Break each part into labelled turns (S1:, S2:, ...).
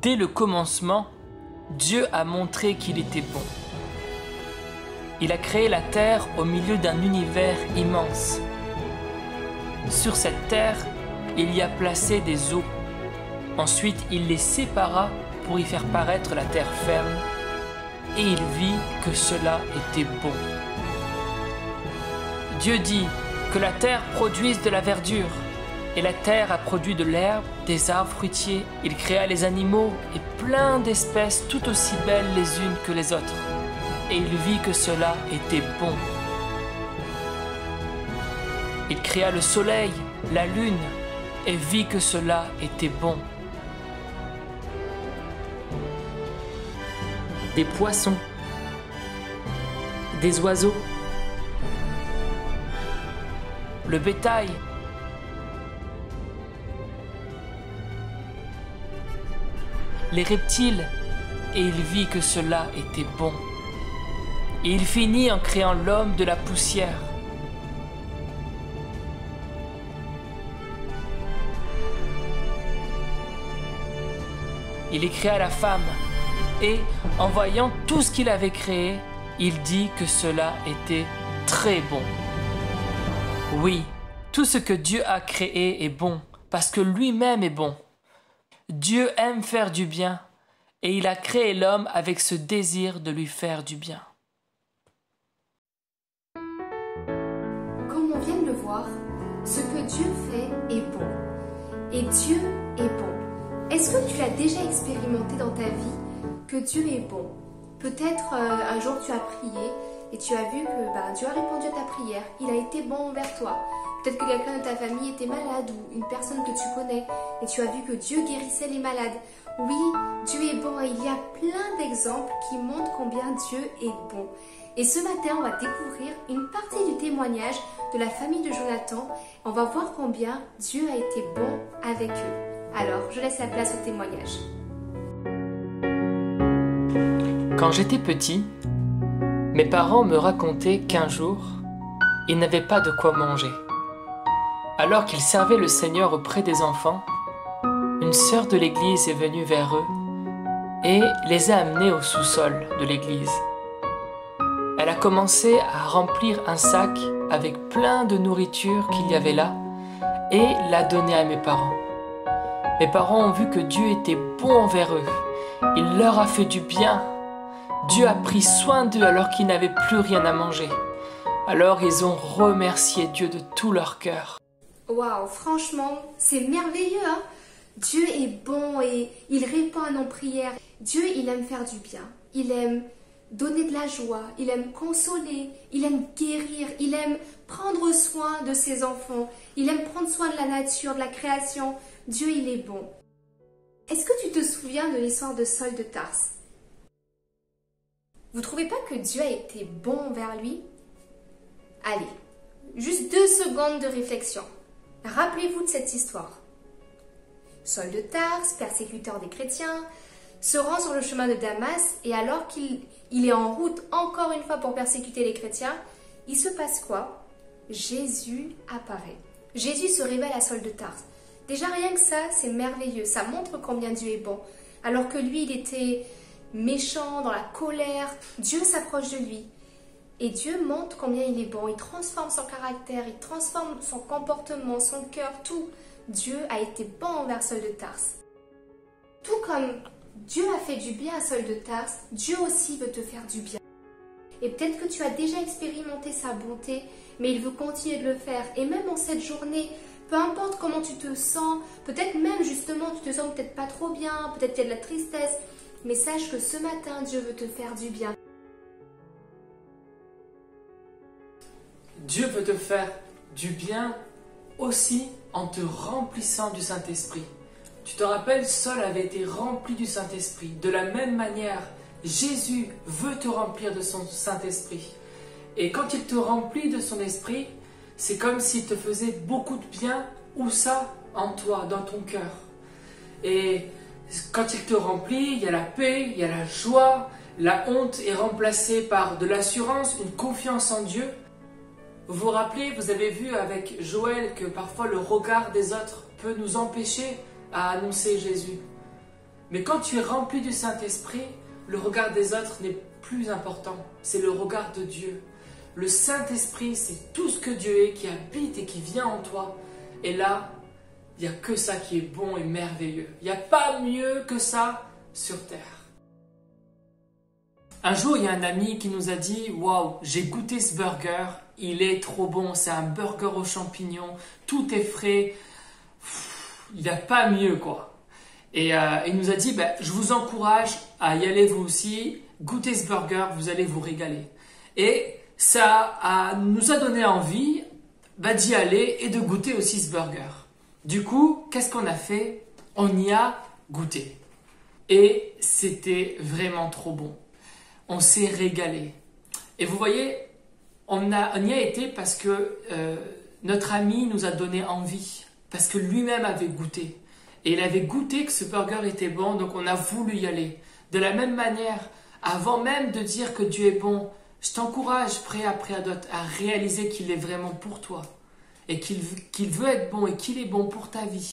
S1: Dès le commencement, Dieu a montré qu'il était bon. Il a créé la terre au milieu d'un univers immense. Sur cette terre, il y a placé des eaux. Ensuite, il les sépara pour y faire paraître la terre ferme, et il vit que cela était bon. Dieu dit que la terre produise de la verdure, et la terre a produit de l'herbe, des arbres fruitiers. Il créa les animaux et plein d'espèces tout aussi belles les unes que les autres, et il vit que cela était bon. Il créa le soleil, la lune, et vit que cela était bon. Des poissons, des oiseaux, le bétail, les reptiles, et il vit que cela était bon. Et il finit en créant l'homme de la poussière. Il y créa la femme, et en voyant tout ce qu'il avait créé, il dit que cela était très bon. Oui, tout ce que Dieu a créé est bon, parce que lui-même est bon. Dieu aime faire du bien, et il a créé l'homme avec ce désir de lui faire du bien.
S2: Comme on vient de le voir, ce que Dieu fait est bon. Et Dieu est bon. Est-ce que tu l'as déjà expérimenté dans ta vie que Dieu est bon? Peut-être un jour tu as prié et tu as vu que Dieu a répondu à ta prière. Il a été bon envers toi. Peut-être que quelqu'un de ta famille était malade ou une personne que tu connais et tu as vu que Dieu guérissait les malades. Oui, Dieu est bon et il y a plein d'exemples qui montrent combien Dieu est bon. Et ce matin, on va découvrir une partie du témoignage de la famille de Jonathan. On va voir combien Dieu a été bon avec eux. Alors, je laisse la place au témoignage.
S1: Quand j'étais petit, mes parents me racontaient qu'un jour, ils n'avaient pas de quoi manger. Alors qu'ils servaient le Seigneur auprès des enfants, une sœur de l'église est venue vers eux et les a amenés au sous-sol de l'église. Elle a commencé à remplir un sac avec plein de nourriture qu'il y avait là et l'a donné à mes parents. Mes parents ont vu que Dieu était bon envers eux. Il leur a fait du bien. Dieu a pris soin d'eux alors qu'ils n'avaient plus rien à manger. Alors ils ont remercié Dieu de tout leur cœur.
S2: Waouh, franchement, c'est merveilleux, hein? Dieu est bon et il répond à nos prières. Dieu, il aime faire du bien. Il aime donner de la joie. Il aime consoler. Il aime guérir. Il aime prendre soin de ses enfants. Il aime prendre soin de la nature, de la création. Dieu, il est bon. Est-ce que tu te souviens de l'histoire de Saul de Tarse? Vous ne trouvez pas que Dieu a été bon envers lui? Allez, juste 2 secondes de réflexion. Rappelez-vous de cette histoire. Saul de Tarse, persécuteur des chrétiens, se rend sur le chemin de Damas et alors qu'il est en route encore une fois pour persécuter les chrétiens, il se passe quoi? Jésus apparaît. Jésus se révèle à Saul de Tarse. Déjà rien que ça, c'est merveilleux. Ça montre combien Dieu est bon. Alors que lui, il était méchant, dans la colère, Dieu s'approche de lui. Et Dieu montre combien il est bon. Il transforme son caractère, il transforme son comportement, son cœur, tout. Dieu a été bon envers Saul de Tarse. Tout comme Dieu a fait du bien à Saul de Tarse, Dieu aussi veut te faire du bien. Et peut-être que tu as déjà expérimenté sa bonté, mais il veut continuer de le faire. Et même en cette journée, peu importe comment tu te sens, peut-être même justement tu te sens peut-être pas trop bien, peut-être qu'il y a de la tristesse, mais sache que ce matin, Dieu veut te faire du bien.
S1: Dieu veut te faire du bien aussi en te remplissant du Saint-Esprit. Tu te rappelles, Saul avait été rempli du Saint-Esprit. De la même manière, Jésus veut te remplir de son Saint-Esprit. Et quand il te remplit de son esprit, c'est comme s'il te faisait beaucoup de bien. Où ça? En toi, dans ton cœur. Et quand il te remplit, il y a la paix, il y a la joie, la honte est remplacée par de l'assurance, une confiance en Dieu. Vous vous rappelez, vous avez vu avec Joël que parfois le regard des autres peut nous empêcher à annoncer Jésus. Mais quand tu es rempli du Saint-Esprit, le regard des autres n'est plus important. C'est le regard de Dieu. Le Saint-Esprit, c'est tout ce que Dieu est, qui habite et qui vient en toi. Et là, il n'y a que ça qui est bon et merveilleux. Il n'y a pas mieux que ça sur terre. Un jour, il y a un ami qui nous a dit « Waouh, j'ai goûté ce burger, il est trop bon, c'est un burger aux champignons, tout est frais, il n'y a pas mieux quoi. » Et il nous a dit je vous encourage à y aller vous aussi, goûtez ce burger, vous allez vous régaler. » Et ça nous a donné envie d'y aller et de goûter aussi ce burger. Du coup, qu'est-ce qu'on a fait? On y a goûté. Et c'était vraiment trop bon. On s'est régalé. Et vous voyez, on y a été parce que notre ami nous a donné envie. Parce que lui-même avait goûté. Et il avait goûté que ce burger était bon, donc on a voulu y aller. De la même manière, avant même de dire que Dieu est bon, je t'encourage, près après d'autres, à réaliser qu'il est vraiment pour toi. Et qu'il veut être bon et qu'il est bon pour ta vie.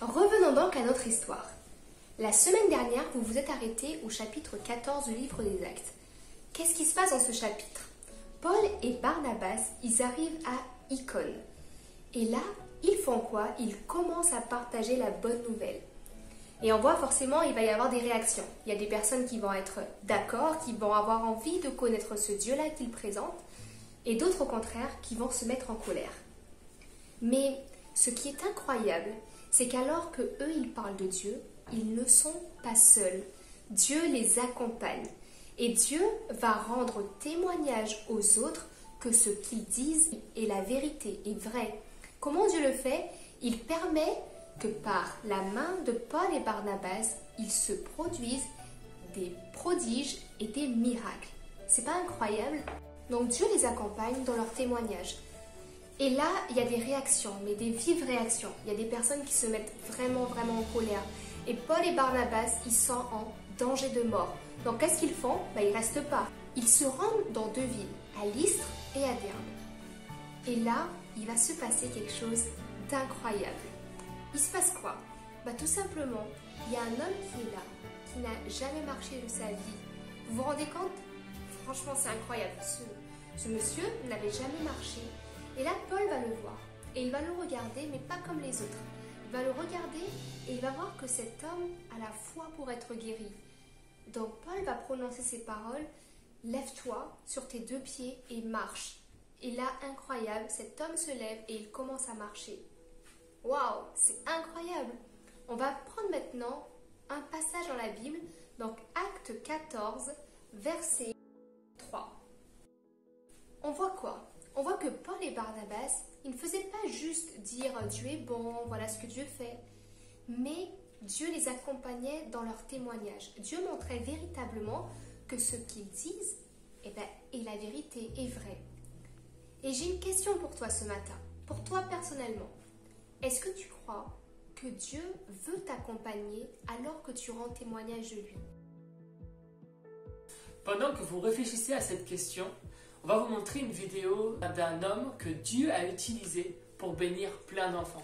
S2: Revenons donc à notre histoire. La semaine dernière, vous vous êtes arrêté au chapitre 14 du livre des Actes. Qu'est-ce qui se passe dans ce chapitre? Paul et Barnabas, ils arrivent à Icône. Et là, ils font quoi? Ils commencent à partager la bonne nouvelle. Et on voit forcément, il va y avoir des réactions. Il y a des personnes qui vont être d'accord, qui vont avoir envie de connaître ce Dieu-là qu'ils présentent, et d'autres au contraire qui vont se mettre en colère. Mais ce qui est incroyable, c'est qu'alors que eux ils parlent de Dieu, ils ne sont pas seuls. Dieu les accompagne. Et Dieu va rendre témoignage aux autres que ce qu'ils disent est la vérité, est vrai. Comment Dieu le fait? Il permet que par la main de Paul et Barnabas, ils se produisent des prodiges et des miracles. C'est pas incroyable? Donc Dieu les accompagne dans leur témoignage. Et là, il y a des réactions, mais des vives réactions. Il y a des personnes qui se mettent vraiment en colère. Et Paul et Barnabas, ils sont en danger de mort. Donc qu'est-ce qu'ils font? Ils restent pas. Ils se rendent dans deux villes, à Lystre et à Derbe. Et là, il va se passer quelque chose d'incroyable. Il se passe quoi? Tout simplement, il y a un homme qui est là, qui n'a jamais marché de sa vie. Vous vous rendez compte? Franchement, c'est incroyable. Ce monsieur n'avait jamais marché. Et là, Paul va le voir. Et il va le regarder, mais pas comme les autres. Il va le regarder et il va voir que cet homme a la foi pour être guéri. Donc Paul va prononcer ces paroles. Lève-toi sur tes deux pieds et marche. Et là, incroyable, cet homme se lève et il commence à marcher. Waouh, c'est incroyable! On va prendre maintenant un passage dans la Bible, donc Acte 14, verset 3. On voit quoi? On voit que Paul et Barnabas, ils ne faisaient pas juste dire « Dieu est bon, voilà ce que Dieu fait », mais Dieu les accompagnait dans leur témoignage. Dieu montrait véritablement que ce qu'ils disent est la vérité, est vrai. Et j'ai une question pour toi ce matin, pour toi personnellement. Est-ce que tu crois que Dieu veut t'accompagner alors que tu rends témoignage de lui?
S1: Pendant que vous réfléchissez à cette question, on va vous montrer une vidéo d'un homme que Dieu a utilisé pour bénir plein d'enfants.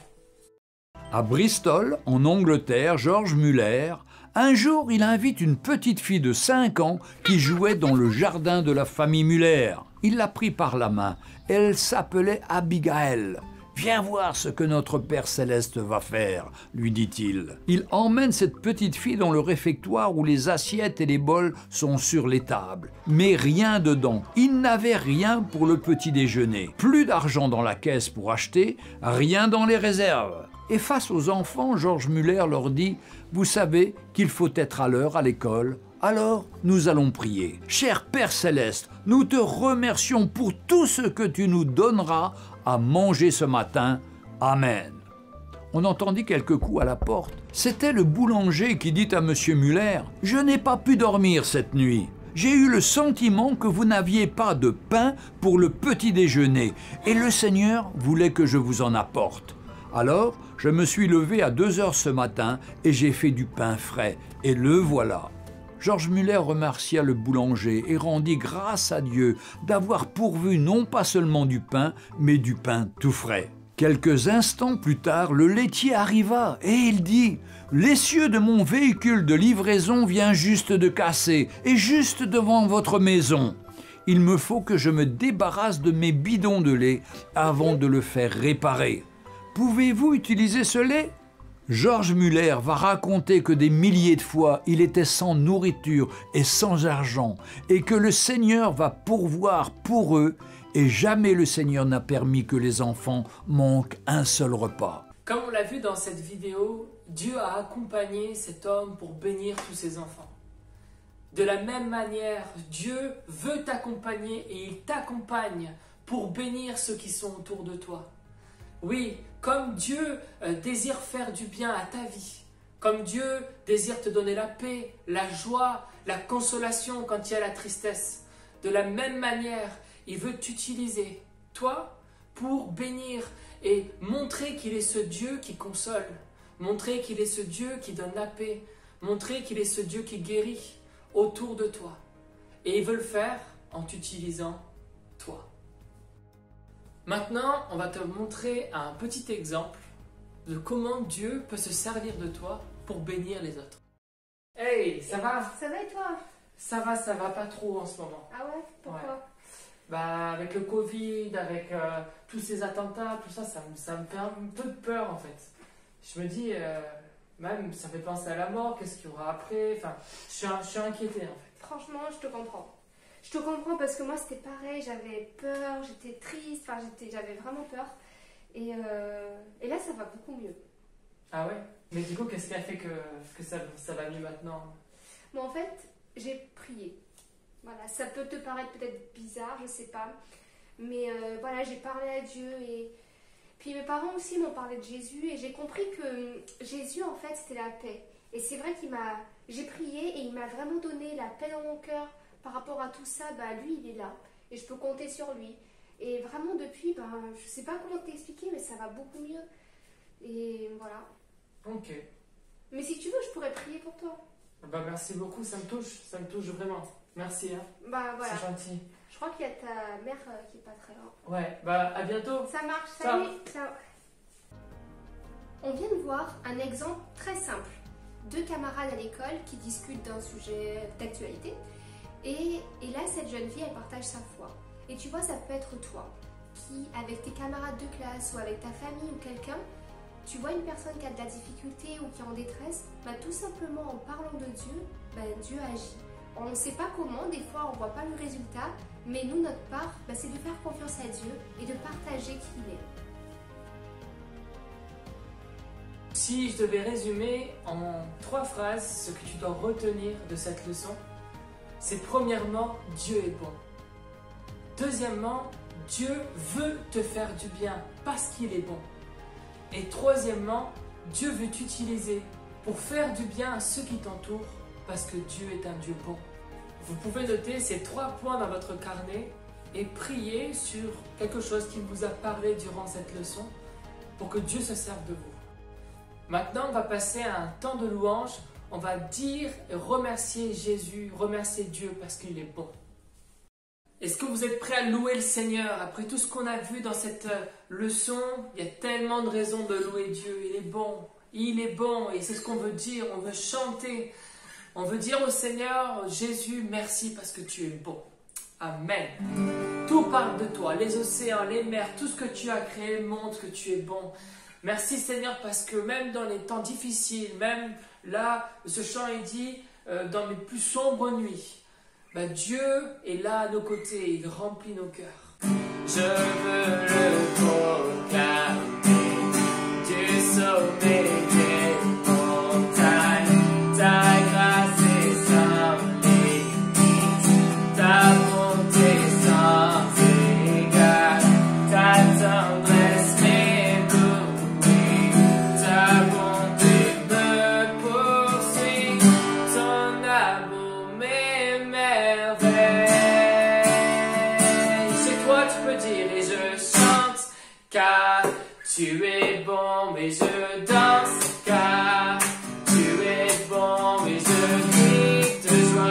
S3: À Bristol, en Angleterre, George Muller, un jour, il invite une petite fille de 5 ans qui jouait dans le jardin de la famille Muller. Il l'a prit par la main. Elle s'appelait Abigail. « Viens voir ce que notre Père Céleste va faire », lui dit-il. Il emmène cette petite fille dans le réfectoire où les assiettes et les bols sont sur les tables. Mais rien dedans. Il n'avait rien pour le petit déjeuner. Plus d'argent dans la caisse pour acheter, rien dans les réserves. Et face aux enfants, George Muller leur dit « Vous savez qu'il faut être à l'heure à l'école. Alors, nous allons prier. Cher Père Céleste, nous te remercions pour tout ce que tu nous donneras à manger ce matin. Amen. » On entendit quelques coups à la porte. C'était le boulanger qui dit à M. Muller « Je n'ai pas pu dormir cette nuit. J'ai eu le sentiment que vous n'aviez pas de pain pour le petit déjeuner et le Seigneur voulait que je vous en apporte. Alors, je me suis levé à 2 heures ce matin et j'ai fait du pain frais et le voilà. » Georges Muller remercia le boulanger et rendit grâce à Dieu d'avoir pourvu non pas seulement du pain, mais du pain tout frais. Quelques instants plus tard, le laitier arriva et il dit « L'essieu de mon véhicule de livraison vient juste de casser et juste devant votre maison. Il me faut que je me débarrasse de mes bidons de lait avant de le faire réparer. Pouvez-vous utiliser ce lait ?» Georges Muller va raconter que des milliers de fois, il était sans nourriture et sans argent, et que le Seigneur va pourvoir pour eux, et jamais le Seigneur n'a permis que les enfants manquent un seul repas.
S1: Comme on l'a vu dans cette vidéo, Dieu a accompagné cet homme pour bénir tous ses enfants. De la même manière, Dieu veut t'accompagner et il t'accompagne pour bénir ceux qui sont autour de toi. Oui, comme Dieu désire faire du bien à ta vie, comme Dieu désire te donner la paix, la joie, la consolation quand il y a la tristesse, de la même manière, il veut t'utiliser, toi, pour bénir et montrer qu'il est ce Dieu qui console, montrer qu'il est ce Dieu qui donne la paix, montrer qu'il est ce Dieu qui guérit autour de toi. Et il veut le faire en t'utilisant toi. Maintenant, on va te montrer un petit exemple de comment Dieu peut se servir de toi pour bénir les autres. Hey, ça va?
S2: Ça va et toi?
S1: Ça va pas trop en ce moment.
S2: Ah ouais? Pourquoi?
S1: Ouais. Bah, avec le Covid, avec tous ces attentats, tout ça, ça me fait un peu de peur en fait. Je me dis, même ça fait penser à la mort, qu'est-ce qu'il y aura après? Enfin, je suis inquiété en fait.
S2: Franchement, je te comprends. Je te comprends parce que moi c'était pareil, j'avais peur, j'étais triste, enfin j'avais vraiment peur. Et là ça va beaucoup mieux.
S1: Ah ouais? Mais du coup, qu'est-ce qui a fait que ça va mieux maintenant?
S2: Bon, en fait, j'ai prié. Voilà, ça peut te paraître peut-être bizarre, je sais pas. Mais voilà, j'ai parlé à Dieu et puis mes parents aussi m'ont parlé de Jésus et j'ai compris que Jésus en fait c'était la paix. Et c'est vrai j'ai prié et il m'a vraiment donné la paix dans mon cœur. Par rapport à tout ça, bah, lui, il est là. Et je peux compter sur lui. Et vraiment, depuis, bah, je sais pas comment t'expliquer, mais ça va beaucoup mieux. Et voilà.
S1: Ok.
S2: Mais si tu veux, je pourrais prier pour toi.
S1: Bah, merci beaucoup, ça me touche vraiment. Merci, hein.
S2: Bah, voilà.
S1: C'est gentil.
S2: Je crois qu'il y a ta mère qui est pas très loin.
S1: Ouais, bah, à bientôt.
S2: Ça marche, salut. Ciao. On vient de voir un exemple très simple. Deux camarades à l'école qui discutent d'un sujet d'actualité. Et là, cette jeune fille, elle partage sa foi. Et tu vois, ça peut être toi, qui, avec tes camarades de classe ou avec ta famille ou quelqu'un, tu vois une personne qui a de la difficulté ou qui est en détresse, bah, tout simplement en parlant de Dieu, bah, Dieu agit. On ne sait pas comment, des fois on ne voit pas le résultat, mais nous, notre part, bah, c'est de faire confiance à Dieu et de partager qui il est.
S1: Si je devais résumer en 3 phrases ce que tu dois retenir de cette leçon, c'est premièrement, Dieu est bon. Deuxièmement, Dieu veut te faire du bien parce qu'il est bon. Et troisièmement, Dieu veut t'utiliser pour faire du bien à ceux qui t'entourent parce que Dieu est un Dieu bon. Vous pouvez noter ces 3 points dans votre carnet et prier sur quelque chose qui vous a parlé durant cette leçon pour que Dieu se serve de vous. Maintenant, on va passer à un temps de louange. On va dire et remercier Jésus, remercier Dieu parce qu'il est bon. Est-ce que vous êtes prêts à louer le Seigneur? Après tout ce qu'on a vu dans cette leçon, il y a tellement de raisons de louer Dieu. Il est bon et c'est ce qu'on veut dire, on veut chanter. On veut dire au Seigneur, Jésus, merci parce que tu es bon. Amen. Tout parle de toi, les océans, les mers, tout ce que tu as créé montre que tu es bon. Merci Seigneur parce que même dans les temps difficiles, même là, ce chant est dit, dans les plus sombres nuits, bah, Dieu est là à nos côtés, il remplit nos cœurs. Je veux le proclamer, Dieu sauvé des montagnes, ta grâce est sans limite, ta bonté sans égale, ta tendresse m'éblouit, ta bonté me poursuit, ton amour m'émerveille. Chez toi tu peux dire et je chante, car tu es bon, mais je danse, car tu es bon, mais je crie de joie.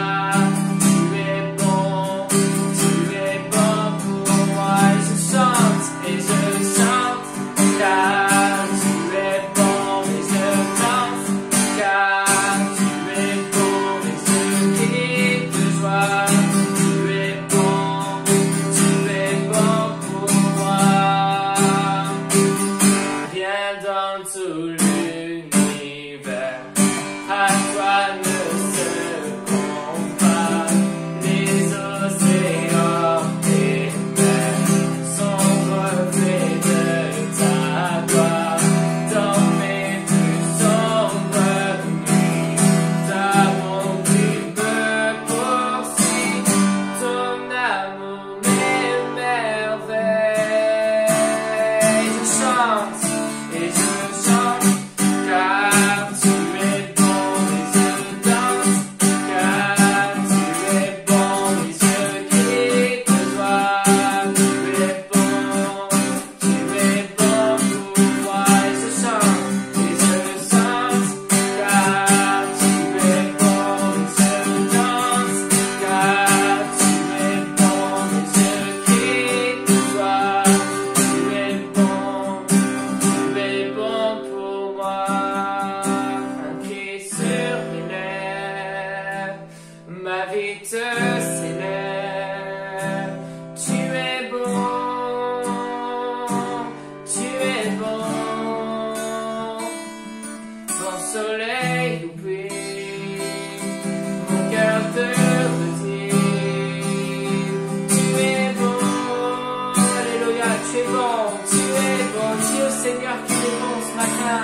S1: Alléluia, tu es bon, dis au Seigneur qu'il est bon ce matin.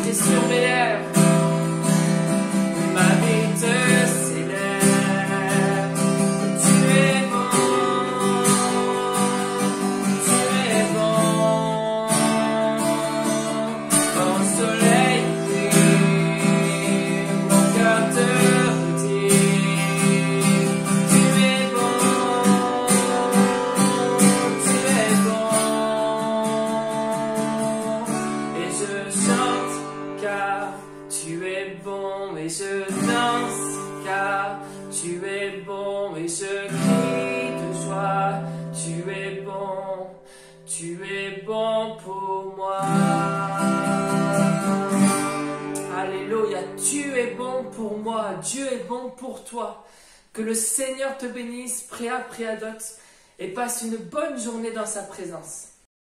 S1: Tu es sur mes lèvres, ma vie te célèbre. Tu es bon, quand le soleil brille, mon cœur te dit, tu es bon, et je chante car tu es bon, et je danse car tu es bon, et je crie de joie, tu es bon pour moi. Alléluia, tu es bon pour moi, Dieu est bon pour toi. Que le Seigneur te bénisse, Préa Préadote, et passe une bonne journée dans sa présence.